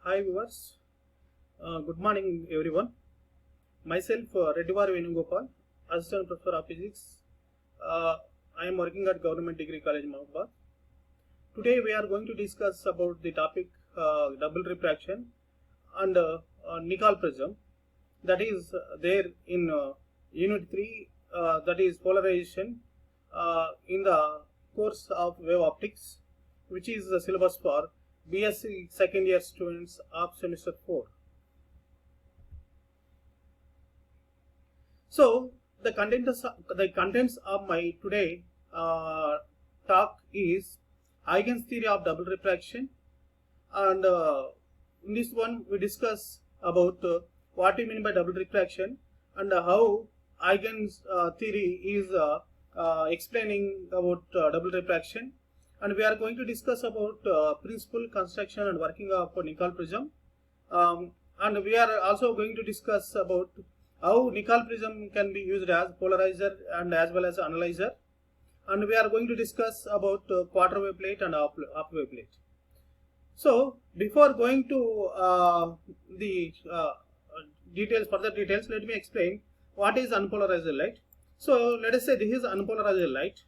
Hi viewers, good morning everyone. Myself Reddivar Venugopal, Assistant Professor of Physics. I am working at Government Degree College, Mahabad. Today we are going to discuss about the topic double refraction and Nicol prism, that is there in Unit 3, that is polarization in the course of wave optics, which is the syllabus for BSc second year students of semester 4. So the contents of my today talk is Huygens theory of double refraction, and in this one we discuss about what we mean by double refraction and how Huygens theory is explaining about double refraction, and we are going to discuss about principle, construction and working of Nicol prism, and we are also going to discuss about how Nicol prism can be used as polarizer and as well as analyzer, and we are going to discuss about quarter wave plate and half wave plate. So before going to the further details, let me explain what is unpolarized light. So let us say this is unpolarized light.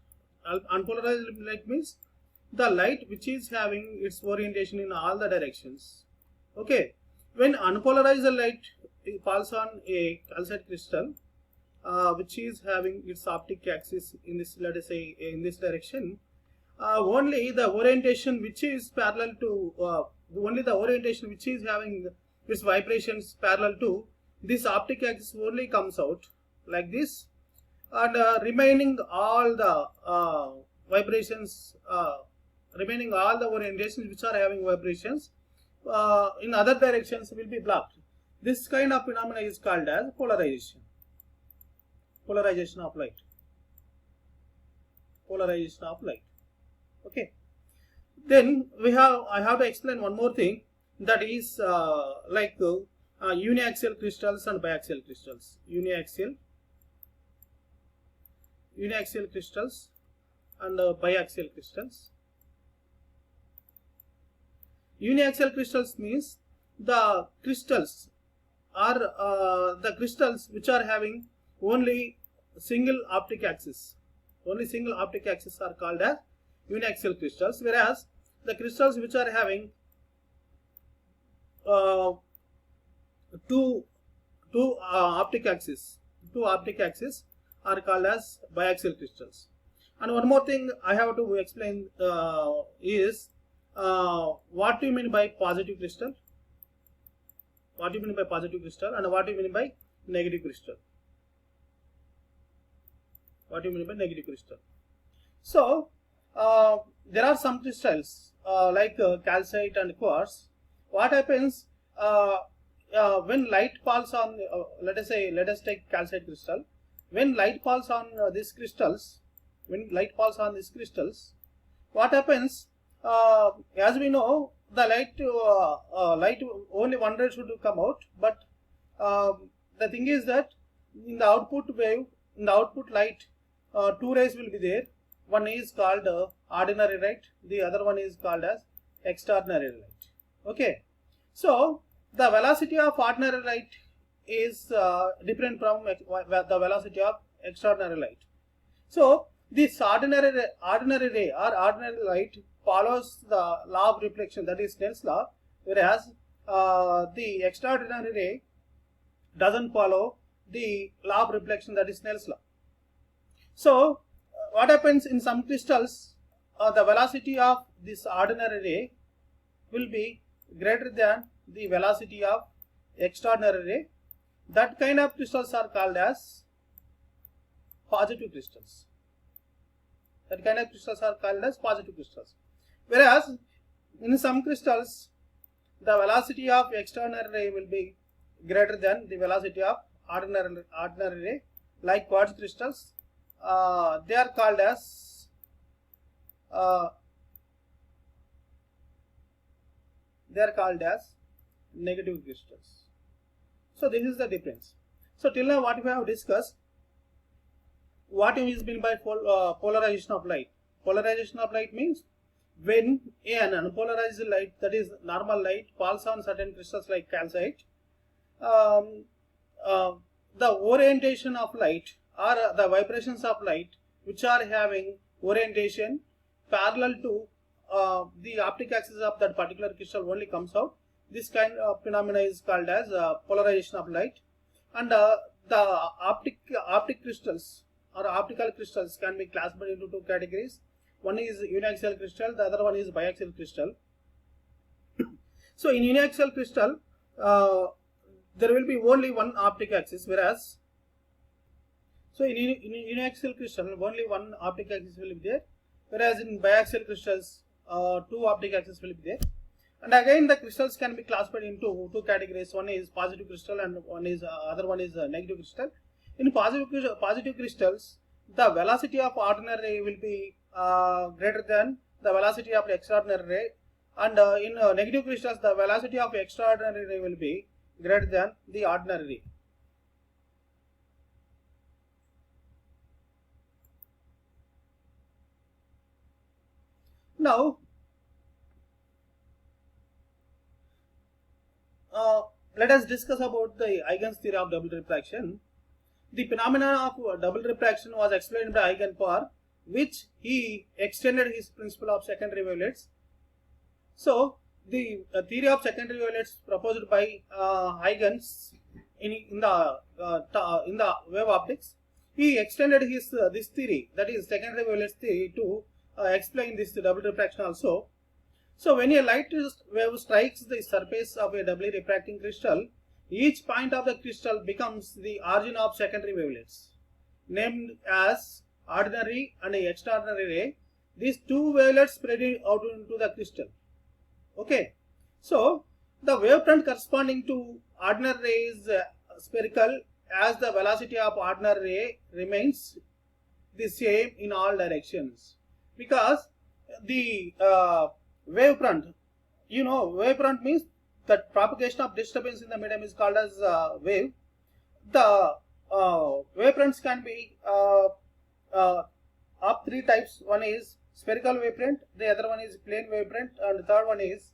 Unpolarized light means the light which is having its orientation in all the directions. Okay, when unpolarized light falls on a calcite crystal which is having its optic axis in this, let us say, in this direction, only the orientation which is parallel to only the orientation which is having its vibrations parallel to this optic axis only comes out like this, and remaining all the vibrations, remaining all the orientations which are having vibrations in other directions will be blocked. This kind of phenomena is called as polarization. Polarization of light. Polarization of light. Okay. Then I have to explain one more thing, that is uniaxial crystals and biaxial crystals. Uniaxial crystals and biaxial crystals. Uniaxial crystals means the crystals are the crystals which are having only single optic axis. Only single optic axis are called as uniaxial crystals, whereas the crystals which are having two optic axis are called as biaxial crystals. And one more thing I have to explain is what do you mean by positive crystal? What do you mean by positive crystal, and what do you mean by negative crystal? What do you mean by negative crystal? So there are some crystals like calcite and quartz. What happens when light falls on, let us take calcite crystal. When light falls on these crystals, what happens? As we know, the light only one ray should come out, but the thing is that in the output wave, in the output light, two rays will be there. One is called ordinary light, the other one is called as extraordinary light. Okay, so the velocity of ordinary light is different from the velocity of extraordinary light. So this ordinary ray or ordinary light follows the law of reflection, that is Snell's law, whereas the extraordinary ray doesn't follow the law of reflection, that is Snell's law. So what happens in some crystals, the velocity of this ordinary ray will be greater than the velocity of extraordinary ray. That kind of crystals are called as positive crystals. Whereas in some crystals, the velocity of extraordinary ray will be greater than the velocity of ordinary ray, like quartz crystals. They are called as negative crystals. So this is the difference. So till now what we have discussed, what is meant by polarization of light. Polarization of light means when an unpolarized light, that is normal light, falls on certain crystals like calcite, um, the orientation of light or the vibrations of light which are having orientation parallel to the optic axis of that particular crystal only comes out. This kind of phenomena is called as polarization of light. And the optic crystals or optical crystals can be classified into two categories. One is uniaxial crystal, the other one is biaxial crystal. So in uniaxial crystal, there will be only one optic axis, whereas in uniaxial crystal only one optic axis will be there, whereas in biaxial crystals two optic axes will be there. And again, the crystals can be classified into two categories. One is positive crystal and one is other one is negative crystal. In positive crystals, the velocity of ordinary ray will be greater than the velocity of extraordinary ray, and in negative crystals, the velocity of extraordinary ray will be greater than the ordinary ray. Now, let us discuss about the Huygens theory of double refraction. The phenomenon of double refraction was explained by Huygens, for which he extended his principle of secondary wavelets. So, the theory of secondary wavelets proposed by Huygens in the wave optics, he extended his this theory, that is secondary wavelets theory, to explain this double refraction also. So when a light wave strikes the surface of a doubly refracting crystal, each point of the crystal becomes the origin of secondary wavelets, named as ordinary and extraordinary ray. These two wavelets spread out into the crystal. Okay, so the wavefront corresponding to ordinary ray is spherical, as the velocity of ordinary ray remains the same in all directions, because the wavefront, wavefront means that propagation of disturbance in the medium is called as wave. The wavefronts can be of three types. One is spherical wavefront, the other one is plane wavefront, and the third one is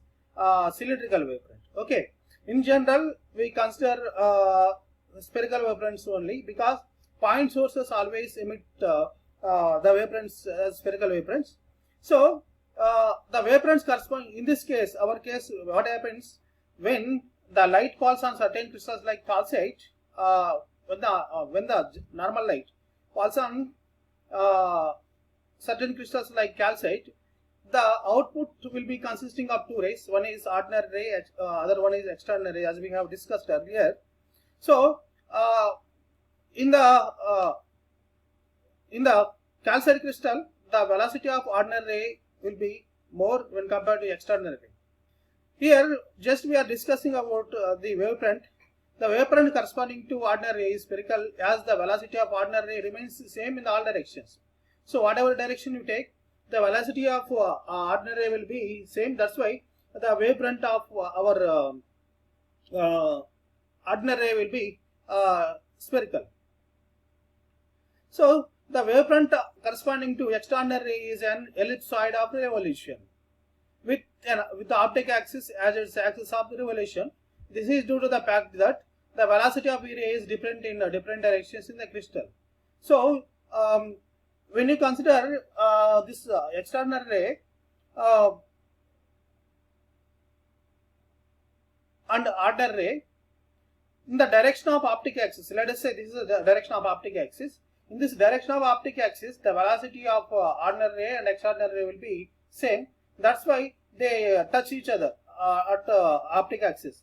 cylindrical wavefront. Okay, in general we consider spherical wavefronts only, because point sources always emit the wavefronts as spherical wavefronts. So the wavefronts correspond, in this case, our case, what happens when the light falls on certain crystals like calcite, when the normal light falls on certain crystals like calcite, the output will be consisting of two rays. One is ordinary ray, other one is extraordinary ray, as we have discussed earlier. So in the calcite crystal, the velocity of ordinary ray will be more when compared to extraordinary ray. Here just we are discussing about the wavefront. The wavefront corresponding to ordinary ray is spherical, as the velocity of ordinary ray remains the same in all directions. So whatever direction you take, the velocity of ordinary ray will be same. That's why the wavefront of our ordinary ray will be spherical. So the wavefront corresponding to extraordinary ray is an ellipsoid of revolution with the optic axis as its axis of revolution. This is due to the fact that the velocity of ray is different in different directions in the crystal. So when you consider this extraordinary ray and ordinary ray, in the direction of optic axis, let us say this is the direction of optic axis. In this direction of optic axis, the velocity of ordinary ray and extraordinary ray will be same. That's why they touch each other at optic axis.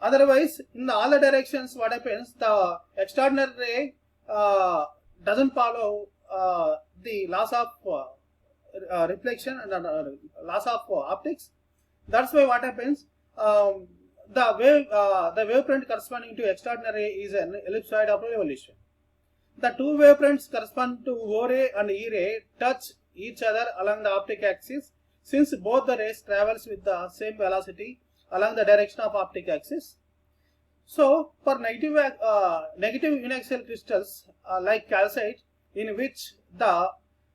Otherwise, in all the directions, what happens? The extraordinary ray doesn't follow the laws of reflection and laws of optics. That's why what happens? The wavefront corresponding to extraordinary ray is an ellipsoid of revolution. The two wavefronts corresponding to O ray and E ray touch each other along the optic axis, since both the rays travels with the same velocity along the direction of optic axis. So for negative uniaxial crystals like calcite, in which the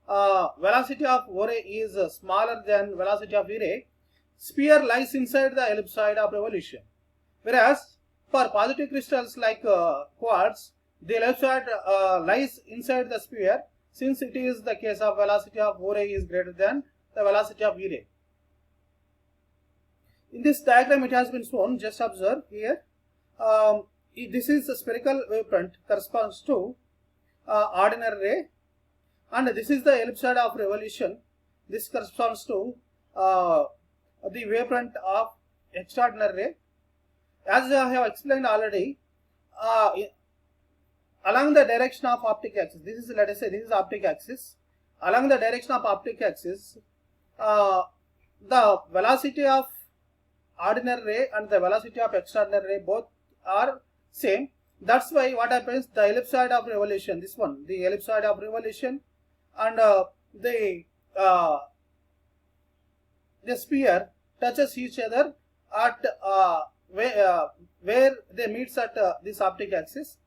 velocity of Ore is smaller than velocity of Ire, sphere lies inside the ellipsoid of revolution. Whereas for positive crystals like quartz, the ellipsoid lies inside the sphere, since it is the case of velocity of Ore is greater than the velocity of Ire. In this diagram it has been shown, just observe here. This is a spherical wavefront corresponds to ordinary ray, and this is the ellipsoid of revolution. This corresponds to the wavefront of extraordinary ray. As I have explained already, along the direction of optic axis, this is, let us say, this is optic axis. Along the direction of optic axis, the velocity of ordinary ray and the velocity of extraordinary ray both are same. That's why what happens, the ellipsoid of revolution, this one, the ellipsoid of revolution, and the sphere touches each other at where they meets at this optic axis.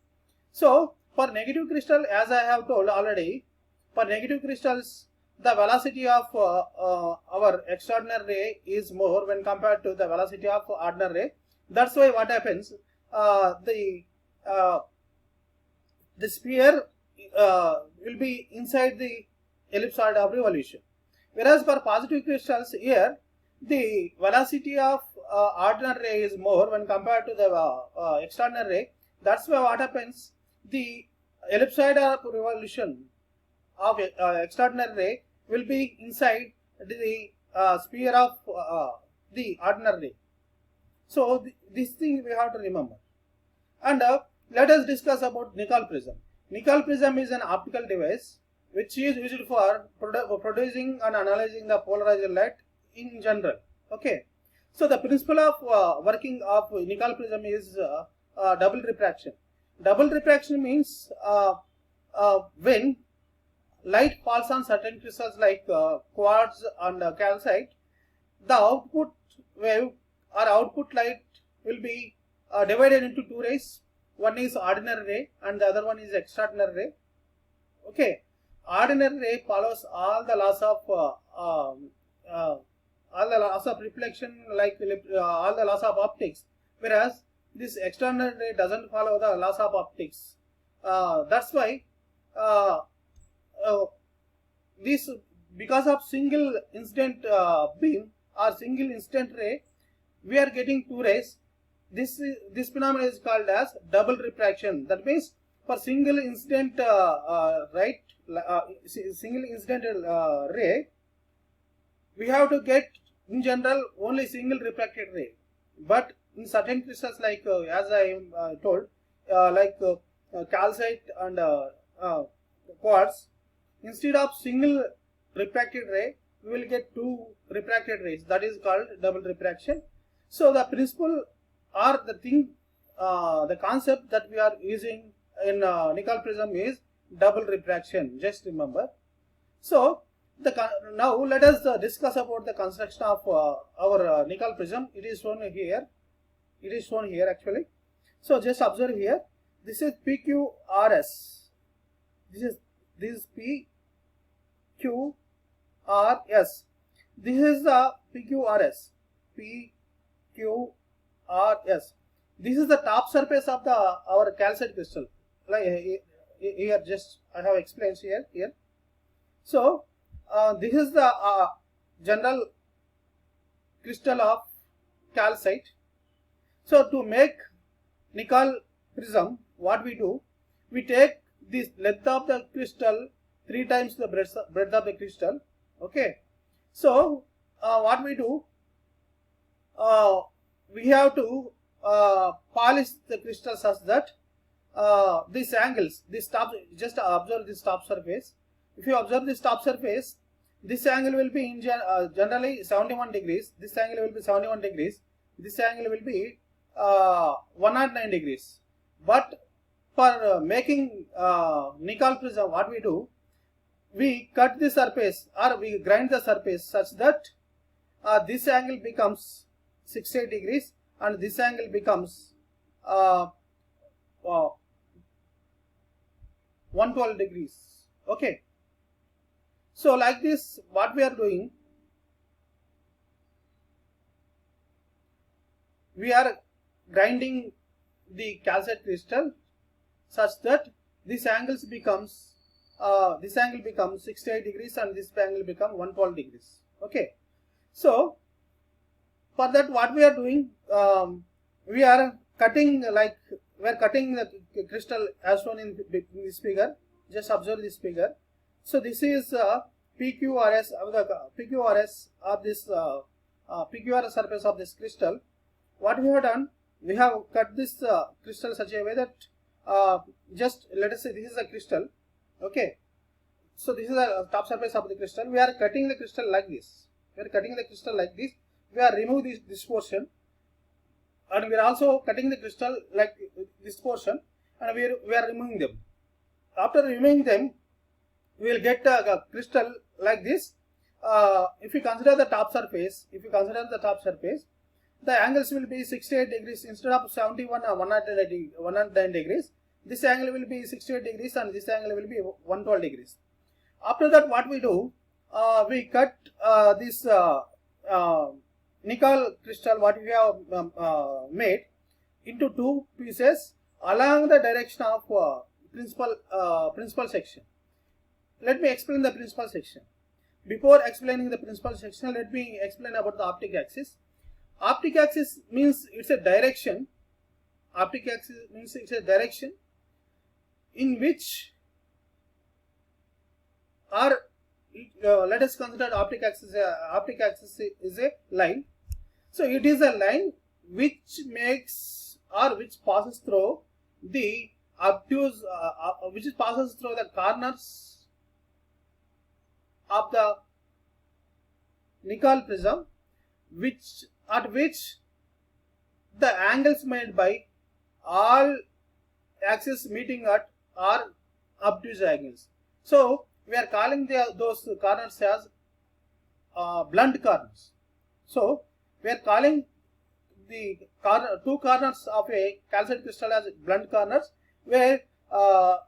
So for negative crystal, as I have told already, for negative crystals the velocity of our extraordinary ray is more when compared to the velocity of ordinary ray. That's why what happens, the sphere will be inside the ellipsoid of revolution. Whereas for positive crystals, here the velocity of ordinary ray is more when compared to the extraordinary ray. That's why what happens, the ellipsoid of revolution of extraordinary ray will be inside the sphere of the ordinary ray. So this thing we have to remember. And let us discuss about Nicol prism. Nicol prism is an optical device which is used for producing and analyzing the polarized light in general. Okay. So the principle of working of Nicol prism is double refraction. Double refraction means when light falls on certain crystals like quartz and calcite, the output wave or output light will be divided into two rays. One is ordinary ray and the other one is extraordinary ray. Okay, ordinary ray follows all the laws of reflection, like all the laws of optics, whereas this extraordinary ray doesn't follow the laws of optics. That's why this, because of single incident beam or single incident ray, we are getting two rays. This phenomenon is called as double refraction. That means for single incident single incident ray, we have to get in general only single refracted ray. But in certain crystals like as I told, like calcite and quartz, instead of single refracted ray, we will get two refracted rays. That is called double refraction. So the principle or the thing, the concept that we are using in Nicol prism is double refraction. Just remember. So now let us discuss about the construction of our Nicol prism. It is shown here. It is shown here actually. So just observe here. This is PQRS. This is PQRS. This is the PQRS. PQRS. This is the top surface of our calcite crystal. Like here, just I have explained here. So this is the general crystal of calcite. So to make Nicol prism, what we do, we take this length of the crystal 3 times the breadth of the crystal. Okay. So what we do, we have to polish the crystal such that these angles, this top, just observe this top surface. If you observe this top surface, this angle will be in generally 71 degrees. This angle will be 71 degrees. This angle will be 109 degrees. But for making Nicol prism, what we do, we cut the surface or we grind the surface such that this angle becomes 68 degrees and this angle becomes 112 degrees. Okay. So like this, what we are doing, we are grinding the calcite crystal such that this angle becomes 68 degrees and this angle become 112 degrees. Okay, so for that what we are doing, we are cutting the crystal as shown in this figure. Just observe this figure. So this is PQRS of the PQRS of this PQRS surface of this crystal. What we have done, we have cut this crystal such a way that just let us say this is a crystal. Okay, so this is the top surface of the crystal. We are cutting the crystal like this. We are cutting the crystal like this. We are removing this portion, and we are also cutting the crystal like this portion, and we are removing them. After removing them, we will get a crystal like this. If you consider the top surface, the angles will be 68 degrees instead of 71 or 109 degrees. This angle will be 68 degrees and this angle will be 112 degrees. After that, what we do, we cut this nickel crystal what we have made into two pieces along the direction of principal section. Let me explain the principal section. Before explaining the principal section, let me explain about the optic axis. Optic axis means it's a direction. Optic axis means it's a direction in which, or let us consider optic axis. Optic axis is a line. So it is a line which makes or which passes through the obtuse, which passes through the corners of the nickel prism, at which the angles made by all axes meeting at are obtuse angles. So we are calling those corners as blunt corners. So we are calling the two corners of a calcite crystal as blunt corners, where the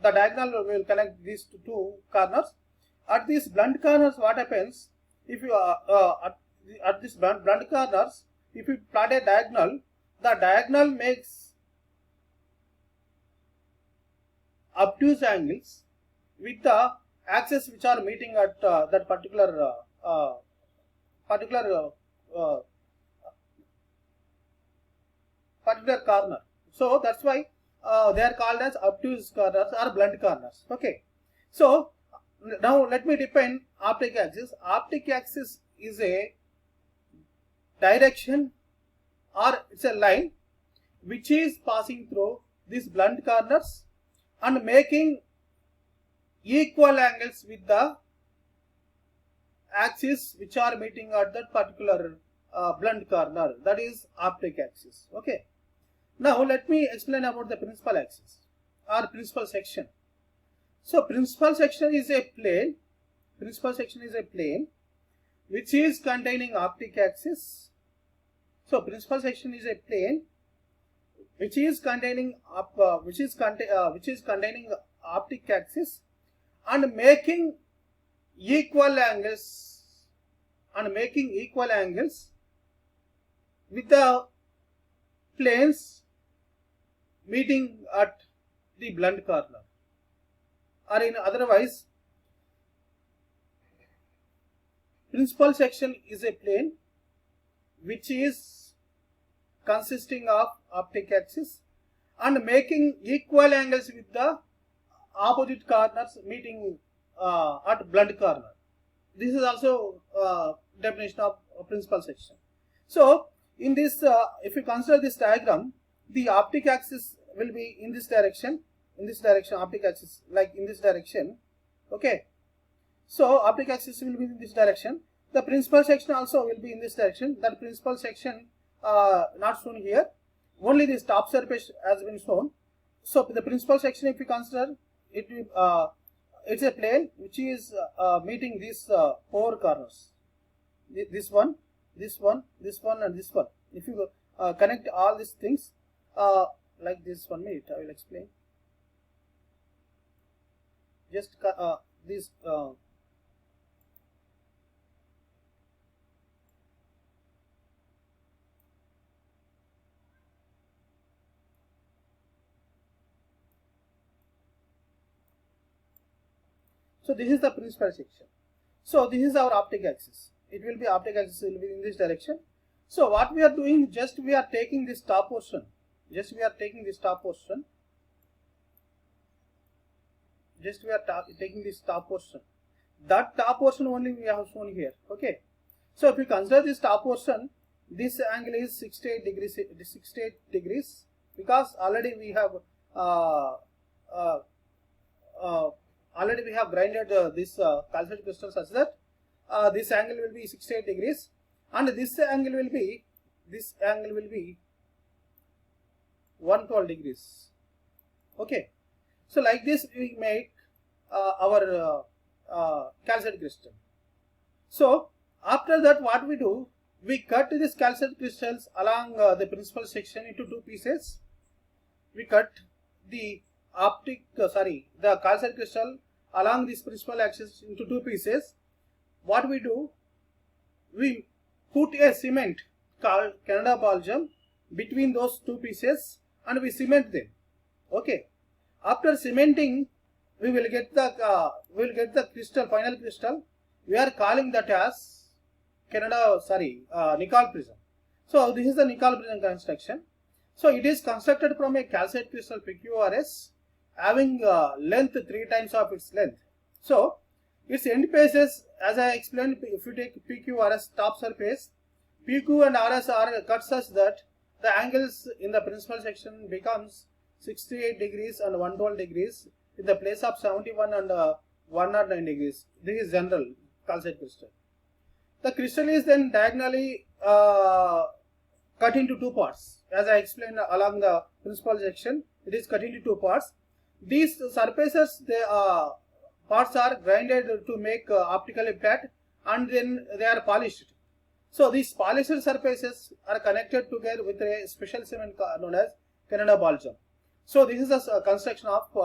diagonal will connect these two corners. At these blunt corners, what happens? If you at this blunt corners, if you plot a diagonal, the diagonal makes obtuse angles with the axes which are meeting at that particular corner. So that's why they are called as obtuse corners or blunt corners. Okay. So now let me define optic axis. Optic axis is a direction or it's a line which is passing through these blunt corners and making equal angles with the axis which are meeting at that particular blunt corner. That is optic axis. Okay. Now let me explain about the principal axis or principal section. So principal section is a plane. Principal section is a plane which is containing optic axis. So principal section is a plane which is containing optic axis and making equal angles with the planes meeting at the blunt corner, or in otherwise, principal section is a plane which is consisting of optic axis and making equal angles with the opposite corners meeting at blunt corner. This is also definition of principal section. So in this, if you consider this diagram, the optic axis will be in this direction. Optic axis like in this direction. Okay. So optic axis will be in this direction. The principal section also will be in this direction. That principal section not shown here. Only this top surface has been shown. So the principal section, if you consider it, it's a plane which is meeting these four corners. This one, and this one. If you connect all these things like this, 1 minute, I will explain. Just this so this is the principal section. So this is our optic axis. It will be optic axis will be in this direction. So what we are doing, just we are taking this top portion. Just we are taking this top portion. Just we are taking this top portion. That top portion only we have shown here. Okay. So if we consider this top portion, this angle is 68 degrees. 68 degrees because already we have grinded this calcium crystal such that this angle will be 68 degrees, and this angle will be 112 degrees. Okay. So like this we make our calcite crystal. So after that what we do, we cut this calcite crystals along the principal section into two pieces. We cut the the calcite crystal along this principal axis into two pieces. What we do, we put a cement called Canada balsam between those two pieces and we cement them. Okay. After cementing, we will get the crystal, final crystal. We are calling that as Nicol prism. So this is the Nicol prism construction. So it is constructed from a calcite crystal PQRS having length 3 times of its length. So its end faces, as I explained, if you take PQRS top surface, PQ and RS are cut such that the angles in the principal section becomes 68 degrees and 112 degrees in the place of 71 and 109 degrees. This is general calcite crystal. The crystal is then diagonally cut into two parts. As I explained along the principal section, it is cut into two parts. These surfaces, parts are grinded to make optical impact, and then they are polished. So these polished surfaces are connected together with a special cement known as Canada balsam. So this is the construction of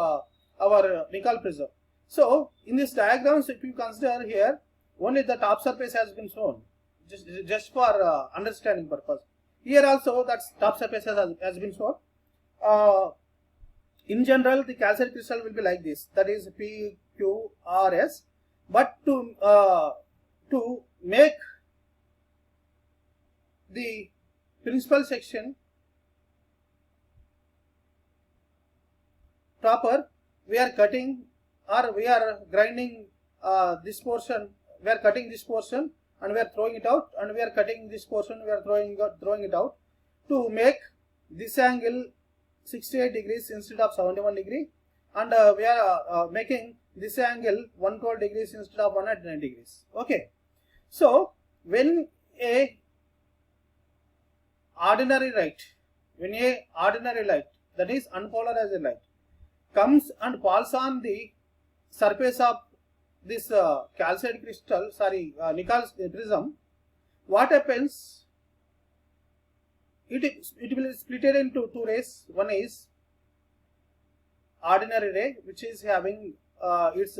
our Nicol prism. So in this diagrams, if you consider here, only the top surface has been shown, just for understanding purpose. Here also that top surface has been shown. In general, the calcite crystal will be like this, that is PQRS. But to make the principal section proper, we are cutting or we are grinding this portion. We are cutting this portion and we are throwing it out, and we are cutting this portion, we are throwing it out to make this angle 68 degrees instead of 71 degree, and we are making this angle 112 degrees instead of 109 degrees. Okay. So when a ordinary light, that is unpolarized light, comes and falls on the surface of this calcite crystal, Nicol prism, what happens? It will split it into two rays. One is ordinary ray, which is having its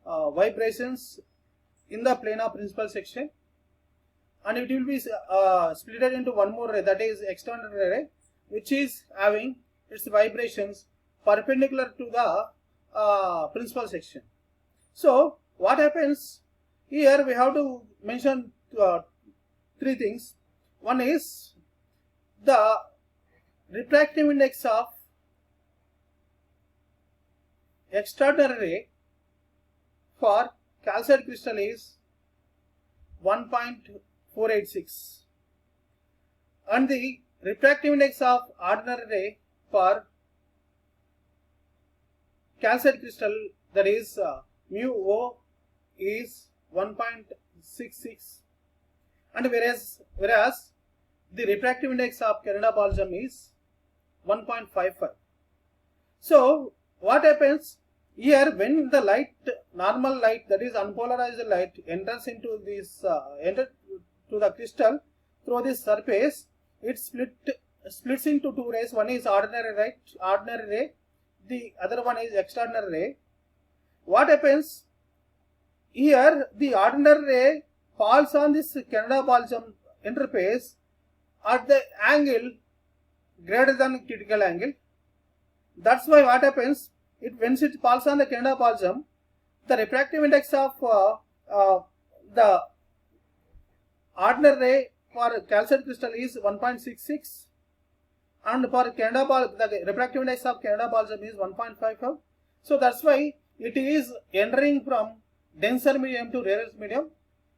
vibrations in the plane of principal section, and it will be split it into one more ray, that is extraordinary ray, which is having its vibrations perpendicular to the principal section. So what happens here? We have to mention three things. One is the refractive index of extraordinary ray for calcite crystal is 1.486, and the refractive index of ordinary ray for calcite crystal, that is mu O, is 1.66, and whereas the refractive index of Canada balsam is 1.55. So what happens here, when the light, normal light, that is unpolarized light, enters into this enter to the crystal through this surface, it splits into two rays. One is ordinary ray, the other one is extraordinary ray. What happens? here the ordinary ray falls on this Canada-Balsam interface at the angle greater than critical angle. That's why what happens, when it falls on the Canada-Balsam, the refractive index of the ordinary ray for calcite crystal is 1.66, and for the refractive index of Canada-Balsam is 1.55. So that's why it is entering from denser medium to rarer medium.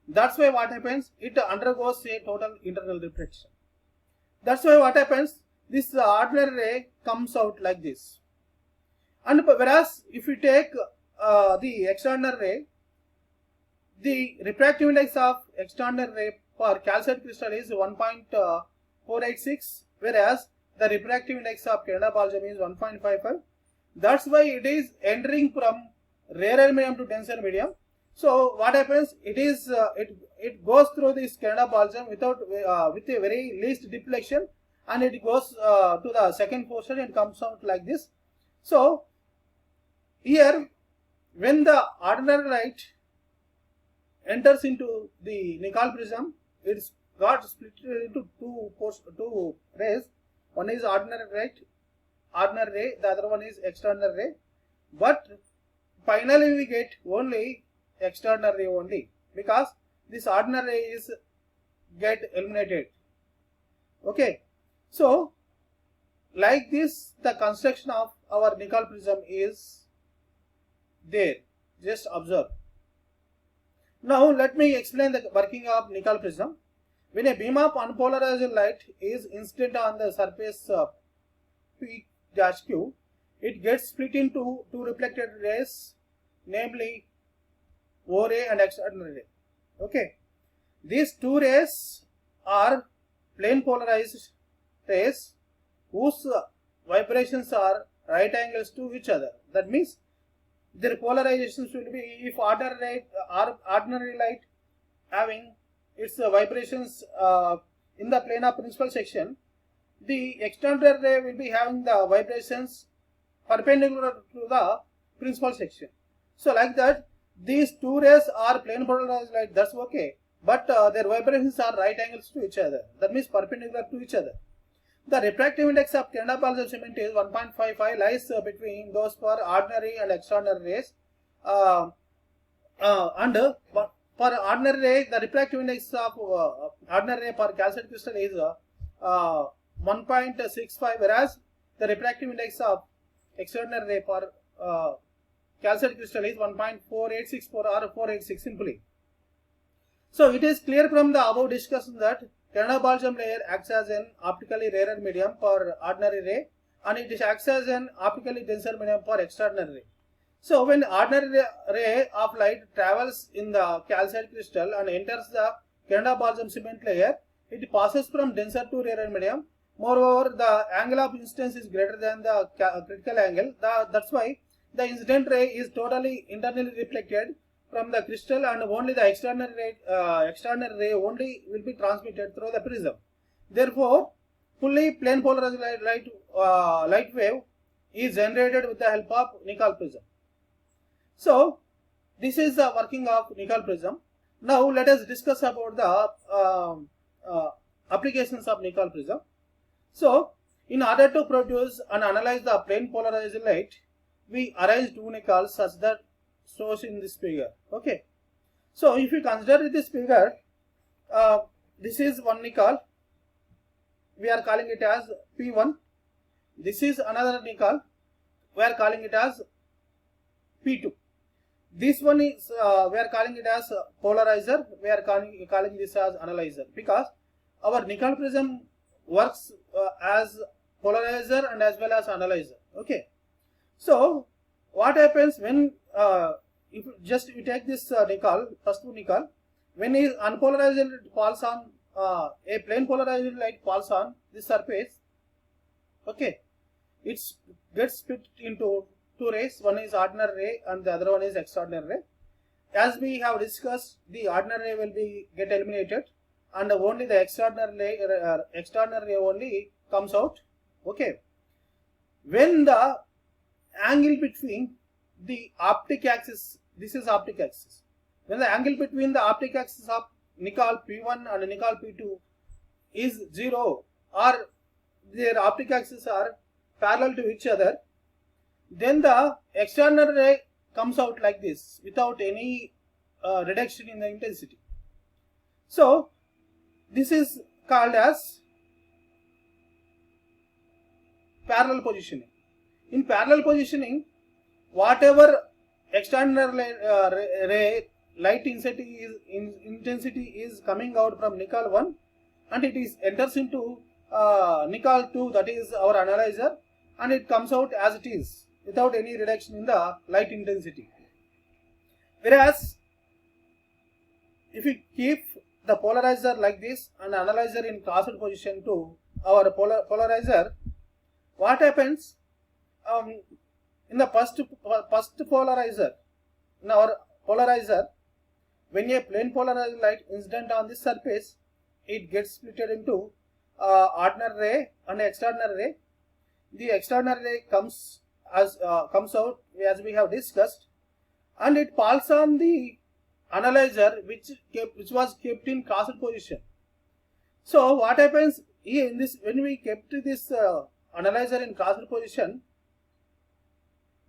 That's why what happens, it undergoes a total internal reflection. That's why what happens, this ordinary ray comes out like this. And whereas if we take the extraordinary ray, the refractive index of extraordinary ray for calcite crystal is 1.486, whereas the refractive index of Canada-Balsam is 1.55. That's why it is entering from rarer medium to denser medium. So what happens, it goes through this Canada-Balsam with a very least deflection, and it goes to the second portion and comes out like this. So here, when the ordinary light enters into the Nicol prism, it's got split into two rays. One is ordinary ray, the other one is extraordinary ray. But finally we get only extraordinary ray only, because this ordinary ray is get eliminated. Okay, so like this, the construction of our Nicol prism is there. Just observe. Now let me explain the working of Nicol prism. When a beam of unpolarized light is incident on the surface P-Q, it gets split into two reflected rays, namely O ray and extraordinary ray. Okay, these two rays are plane polarized rays whose vibrations are right angles to each other. That means their polarizations will be, if ordinary light having its vibrations in the plane of principal section, the extraordinary ray will be having the vibrations perpendicular to the principal section. So like that, these two rays are plane polarized light, that's okay, but their vibrations are right angles to each other, that means perpendicular to each other. The refractive index of Canada-Balsam cement is 1.55, lies between those for ordinary and extraordinary rays. For ordinary ray, the refractive index of ordinary ray for calcite crystal is 1.65, whereas the refractive index of extraordinary ray for calcite crystal is 1.4864 or 486 simply. So it is clear from the above discussion that Canada-Balsam layer acts as an optically rarer medium for ordinary ray, and it acts as an optically denser medium for extraordinary ray. So when ordinary ray of light travels in the calcite crystal and enters the Canada-Balsam cement layer, it passes from denser to rarer medium. Moreover, the angle of incidence is greater than the critical angle. That's why the incident ray is totally internally reflected from the crystal, and only the extraordinary ray only will be transmitted through the prism. Therefore, fully plane polarized light wave is generated with the help of Nicol prism. So this is the working of Nicol prism. Now let us discuss about the applications of Nicol prism. So in order to produce and analyze the plane polarized light, we arrange two Nicols such that shows in this figure. Okay, so if you consider this figure, this is one Nicol, we are calling it as P1. This is another Nicol, we are calling it as P2. This one is we are calling it as polarizer, we are calling this as analyzer, because our Nicol prism works as polarizer and as well as analyzer. Okay, so what happens when if you take this Nicol, first Nicol, when is unpolarized falls on a plane polarized light falls on this surface, okay, it gets split into two rays. One is ordinary ray and the other one is extraordinary ray. As we have discussed, the ordinary ray will get eliminated, and only the extraordinary ray only comes out. Okay, when the angle between the optic axis, this is optic axis, when the angle between the optic axis of nickel P1 and nickel P2 is 0, or their optic axes are parallel to each other, then the external ray comes out like this without any reduction in the intensity. So this is called as parallel positioning. In parallel positioning, whatever external ray light intensity is coming out from nickel 1 and it is enters into nickel 2, that is our analyzer, and it comes out as it is without any reduction in the light intensity. Whereas if we keep the polarizer like this and analyzer in crossed position to our polarizer, what happens in the first polarizer, in our polarizer, when a plane polarized light incident on this surface, it gets split into ordinary ray and external ray. The external ray comes out as we have discussed, and it falls on the analyzer which was kept in crossed position. So what happens here in this, when we kept this analyzer in crossed position,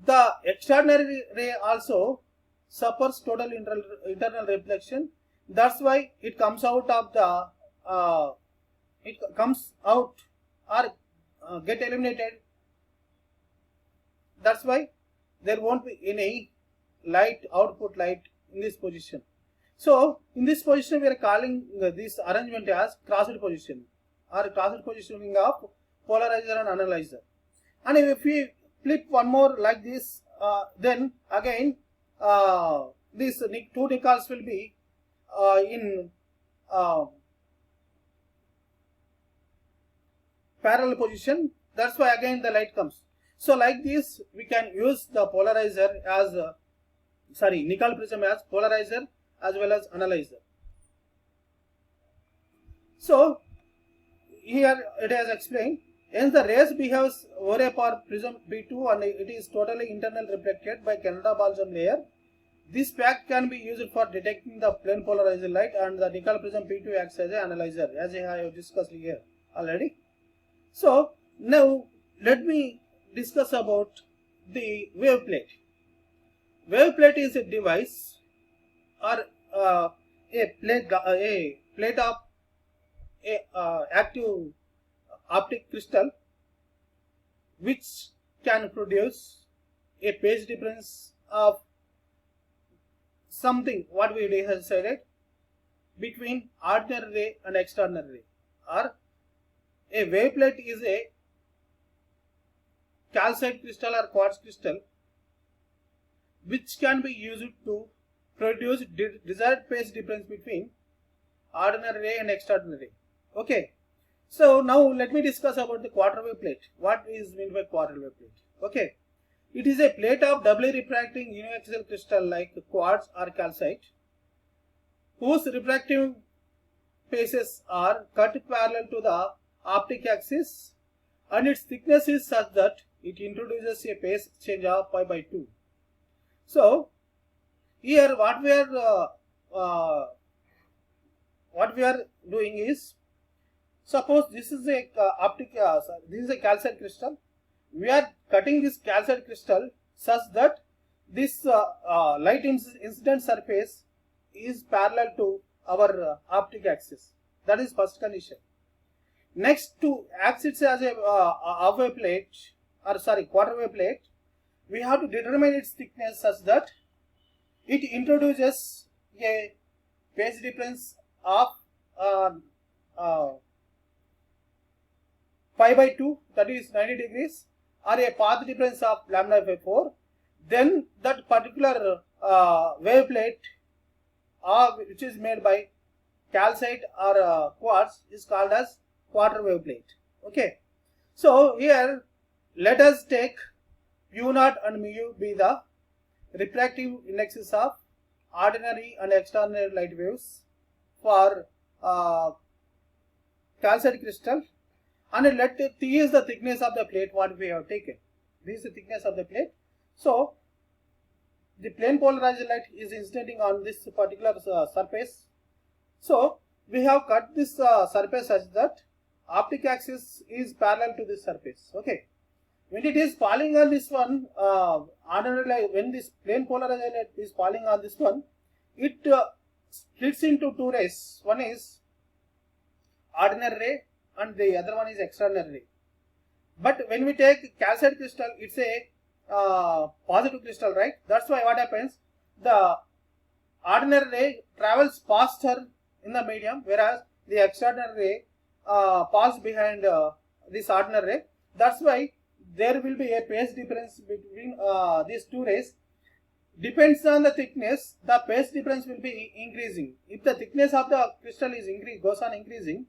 the external ray also suffers total internal reflection. That's why it comes out of the get eliminated. That's why there won't be any output light in this position. So in this position we are calling this arrangement as crossed position or crossed positioning of polarizer and analyzer. And if we flip one more like this, then again these two nickels will be in parallel position. That's why again the light comes. So like this we can use the polarizer as nickel prism as polarizer as well as analyzer. So here it has explained, hence the rays behaves over a prism B2 and it is totally internal reflected by Canada balsam layer. This fact can be used for detecting the plane polarized light, and the nickel prism P2 acts as an analyzer, as I have discussed here already. So now let me discuss about the wave plate. Wave plate is a device or a plate of active optic crystal which can produce a phase difference of something what we decided between ordinary ray and external ray. Or a wave plate is a calcite crystal or quartz crystal which can be used to produce desired phase difference between ordinary ray and external ray. Okay, so now let me discuss about the quarter wave plate. What is meant by quarter wave plate? Okay, it is a plate of doubly refracting uniaxial crystal like quartz or calcite whose refractive faces are cut parallel to the optic axis, and its thickness is such that it introduces a phase change of pi by 2. So here what we are doing is, suppose this is a this is a calcite crystal. We are cutting this calcite crystal such that this light incident surface is parallel to our optic axis. That is first condition. Next, to act it as a half-wave plate or quarter wave plate, we have to determine its thickness such that it introduces a phase difference of pi by 2, that is 90 degrees, or a path difference of lambda by 4. Then that particular wave plate which is made by calcite or quartz is called as quarter wave plate. Okay, so here let us take mu0 and mu be the refractive indexes of ordinary and external light waves for calcite crystal, and let T is the thickness of the plate what we have taken. This is the thickness of the plate. So the plane polarized light is incidentting on this particular surface. So we have cut this surface such that optic axis is parallel to this surface. Okay. When it is falling on this one, when this plane polarized light is falling on this one, it splits into two rays. One is ordinary ray and the other one is extraordinary ray. But when we take calcite crystal, it's a positive crystal, right? That's why what happens, the ordinary ray travels faster in the medium, whereas the extraordinary ray falls behind this ordinary ray. That's why there will be a phase difference between these two rays. Depends on the thickness, the phase difference will be increasing. If the thickness of the crystal is goes on increasing,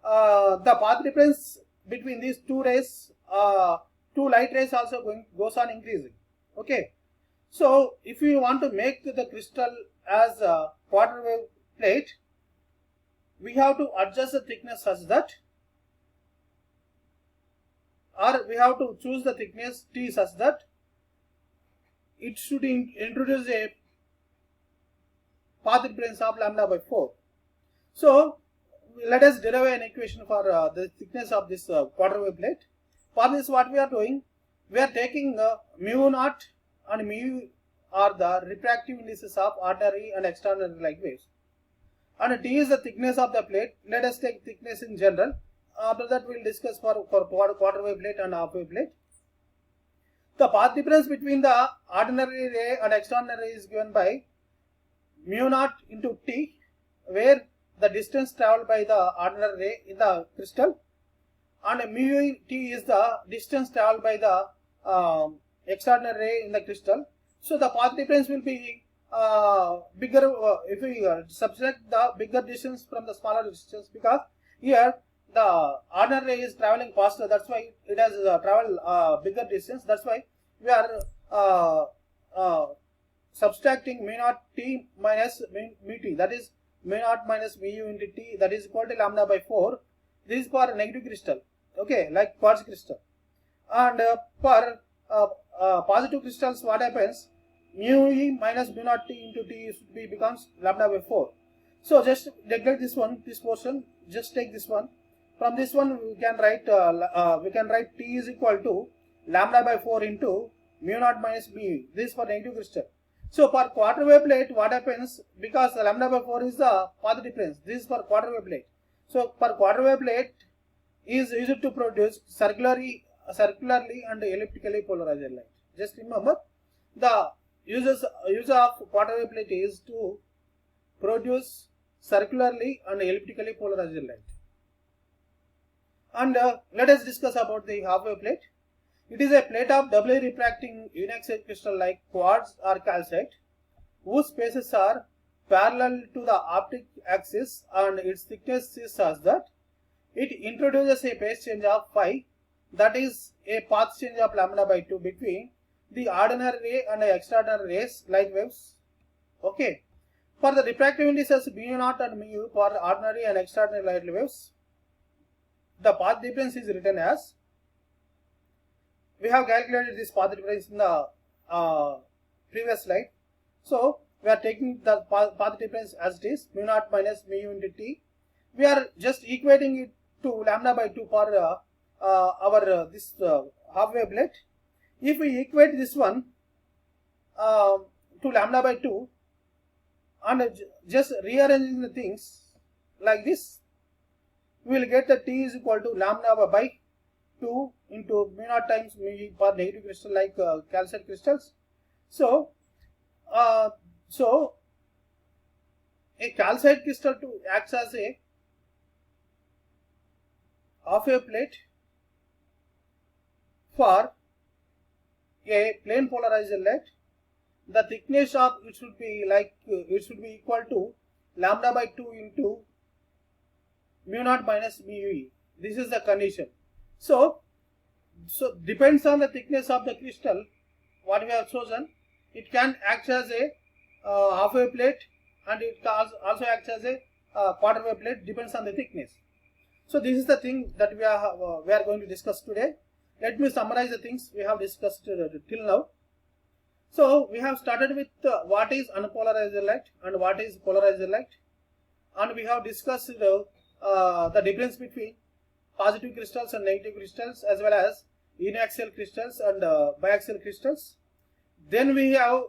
the path difference between these two rays, two light rays also goes on increasing. Okay. So if you want to make the crystal as a quarter wave plate, we have to adjust the thickness such that, or we have to choose the thickness T such that it should introduce a path difference of lambda by 4. So let us derive an equation for the thickness of this quarter wave plate. For this, what we are doing, we are taking mu naught and mu are the refractive indices of ordinary and extraordinary light waves, and T is the thickness of the plate. Let us take thickness in general. After that, we will discuss for quarter wave plate and half wave plate. The path difference between the ordinary ray and extraordinary ray is given by mu naught into T, where the distance traveled by the ordinary ray in the crystal, and mu T is the distance traveled by the extraordinary ray in the crystal. So the path difference will be bigger if we subtract the bigger distance from the smaller distance, because here the ordinary ray is traveling faster. That's why it has traveled bigger distance. That's why we are subtracting mu naught T minus mu T, that is mu naught minus mu u into T, that is equal to lambda by 4. This is for negative crystal, okay, like quartz crystal. And for positive crystals, what happens, mu e minus mu naught T into T becomes lambda by 4. So just neglect this one, this portion, just take this one. From this one we can write T is equal to lambda by 4 into mu naught minus mu e. This is for negative crystal. So for quarter wave plate, what happens, because lambda by 4 is the path difference, this is for quarter wave plate. So for quarter wave plate is used to produce circularly and elliptically polarized light. Just remember, the use of quarter wave plate is to produce circularly and elliptically polarized light. And let us discuss about the half wave plate. It is a plate of doubly refracting unioxide crystal like quartz or calcite, whose spaces are parallel to the optic axis, and its thickness is such that it introduces a phase change of phi, that is a path change of lambda by 2 between the ordinary ray and the extraordinary rays light waves. Okay. For the refractive indices mu naught and mu u for ordinary and extraordinary light waves, the path difference is written as, we have calculated this path difference in the previous slide. So we are taking the path difference as it is, mu naught minus mu u into T. We are just equating it to lambda by 2 for our this half wave plate. If we equate this one to lambda by 2 and just rearranging the things like this, we will get that T is equal to lambda by 2 into mu naught times mu e for negative crystal like calcite crystals. So a calcite crystal to acts as a half wave plate for a plane polarized light. The thickness of it should be equal to lambda by 2 into mu naught minus mu e. This is the condition. So depends on the thickness of the crystal what we have chosen. It can act as a half wave plate, and it also acts as a quarter wave plate, depends on the thickness. So this is the thing that we are going to discuss today. Let me summarize the things we have discussed till now. So we have started with what is unpolarized light and what is polarized light, and we have discussed the difference between positive crystals and negative crystals, as well as inaxial crystals and biaxial crystals. Then we have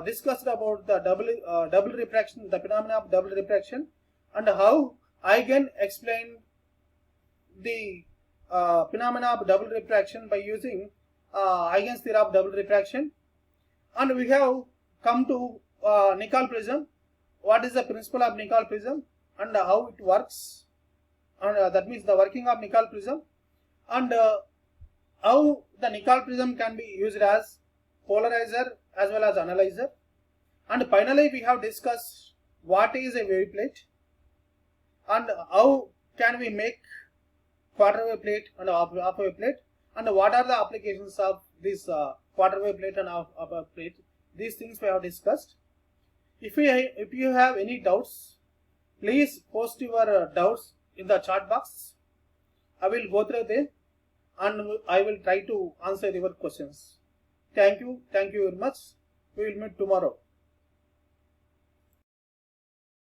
discussed about the double refraction, the phenomena of double refraction, and how Huygens explained the phenomena of double refraction by using Huygens theory of double refraction. And we have come to Nicol prism. What is the principle of Nicol prism and how it works, and that means the working of Nicol prism, and how the Nicol prism can be used as polarizer as well as analyzer. And finally we have discussed what is a wave plate and how can we make quarter wave plate and half wave plate, and what are the applications of this quarter wave plate and half wave plate. These things we have discussed. If you have any doubts, please post your doubts in the chat box. I will go through them and I will try to answer your questions. Thank you very much. We will meet tomorrow.